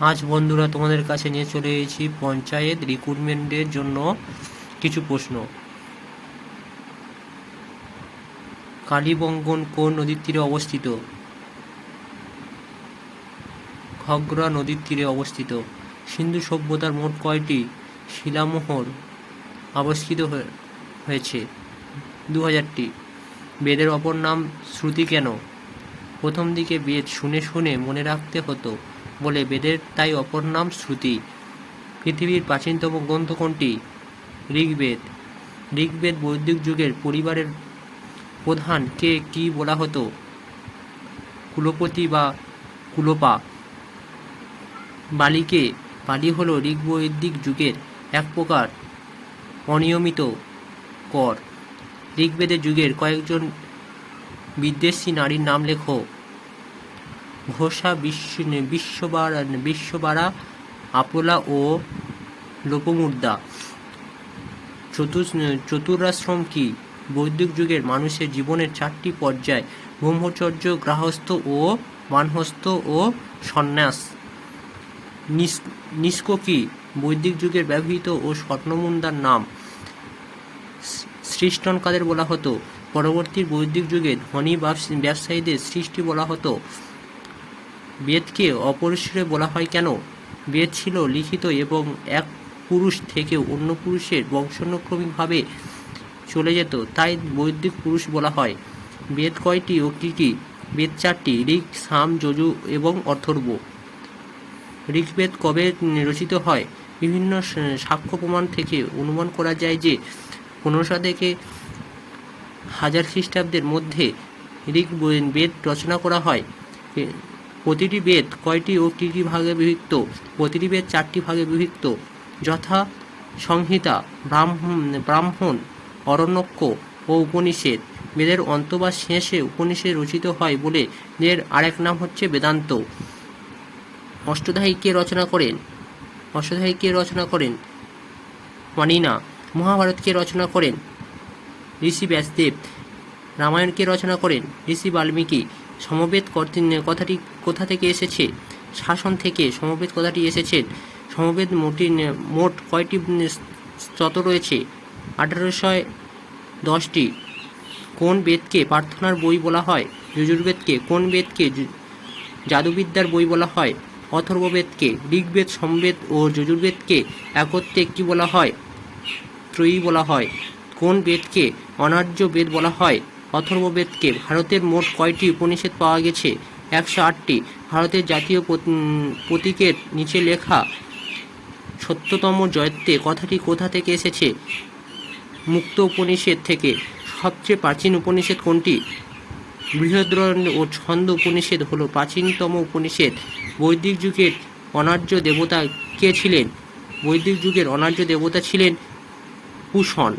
আজ বন্ধুরা তোমাদের কাছে নিয়ে চলে এসেছি পঞ্চায়েত রিক্রুটমেন্টের জন্য কিছু প্রশ্ন। কালীবঙ্গন কোন নদীর তীরে অবস্থিত? ঘগ্গরা নদীর তীরে অবস্থিত। সিন্ধু সভ্যতার মোট কয়টি শিলামোহর আবিষ্কৃত হয়েছে? 2000টি। বেদের অপর নাম শ্রুতি কেন? প্রথম দিকে বেদ শুনে শুনে মনে রাখতে হতো বলে বেদের তাই অপর নাম শ্রুতি। পৃথিবীর প্রাচীনতম গ্রন্থ কোনটি? ঋগ্বেদ। ঋগ্বেদ বৈদিক যুগের পরিবারের প্রধান কে কি বলা হতো? কুলপতি বা কুলপা। বালিকে। বালি হল ঋগ্বৈদিক যুগের এক প্রকার অনিয়মিত কর। ঋগ্বেদের যুগের কয়েকজন বিদেশী নারীর নাম লেখো। ঘোষা, বিশ্ববারা, আপোলা ও লোপমুদ্রা। চতুরাশ্রম কি? বৈদিক যুগের মানুষের জীবনের চারটি পর্যায়: ব্রহ্মচর্য, গৃহস্থ ও বানহস্থ ও সন্ন্যাস। নিষ্ক কি? বৈদিক যুগের ব্যবহৃত ও স্বর্ণমুদ্রার নাম। সৃষ্টন কাদের বলা হতো? পরবর্তী বৈদিক যুগে ধনী ব্যবসায়ীদের সৃষ্টি বলা হতো। বেদকে অপরিসরে বলা হয় কেন? বেদ ছিল লিখিত এবং এক পুরুষ থেকে অন্য পুরুষের বংশানুক্রমিকভাবে চলে যেত, তাই বৈদিক পুরুষ বলা হয়। বেদ কয়টি ও কী কী? বেদ চারটি: ঋক, সাম, যজু এবং অথর্ব। ঋগ্বেদ কবে রচিত হয়? বিভিন্ন সাক্ষ্য প্রমাণ থেকে অনুমান করা যায় যে 1500 থেকে 1000 খ্রিস্টাব্দের মধ্যে ঋগ্বেদ রচনা করা হয়। প্রতিটি বেদ কয়টি ও কী কী ভাগে বিভক্ত? প্রতিটি বেদ 4টি ভাগে বিভক্ত, যথা সংহিতা, ব্রাহ্মণ, অরণ্যক ও উপনিষদ। বেদের অন্ত বা শেষে উপনিষদ রচিত হয় বলে এর আরেক নাম হচ্ছে বেদান্ত। অষ্টাধ্যায়ী কে রচনা করেন? মানি না। মহাভারত কে রচনা করেন? ঋষি ব্যাসদেব। রামায়ণ কে রচনা করেন? ঋষি বাল্মীকি। সমবেত কথাটি কোথা থেকে এসেছে? শাসন থেকে সমবেত কথাটি এসেছে। সমবেত মোট কয়টি স্তোত্র রয়েছে? 1810টি। কোন বেদকে প্রার্থনার বই বলা হয়? যজুর্বেদকে। কোন বেদকে জাদুবিদ্যার বই বলা হয়? অথর্ববেদকে। ঋগ্বেদ, সমবেদ ও যজুর্বেদকে একত্রে কি বলা হয়? ত্রয়ী বলা হয়। কোন বেদকে অনার্য বেদ বলা হয়? অথর্ববেদকে। ভারতের মোট কয়টি উপনিষদ পাওয়া গেছে? 108টি। ভারতের জাতীয় প্রতীকের নিচে লেখা সত্যতম জয়তে কথাটি কোথা থেকে এসেছে? মুক্ত উপনিষদ থেকে। সবচেয়ে প্রাচীন উপনিষদ কোনটি? বৃহদ্রণ্য ও ছন্দ উপনিষদ হল প্রাচীনতম উপনিষদ। বৈদিক যুগের অনার্য দেবতা কে ছিলেন? বৈদিক যুগের অনার্য দেবতা ছিলেন পুষণ।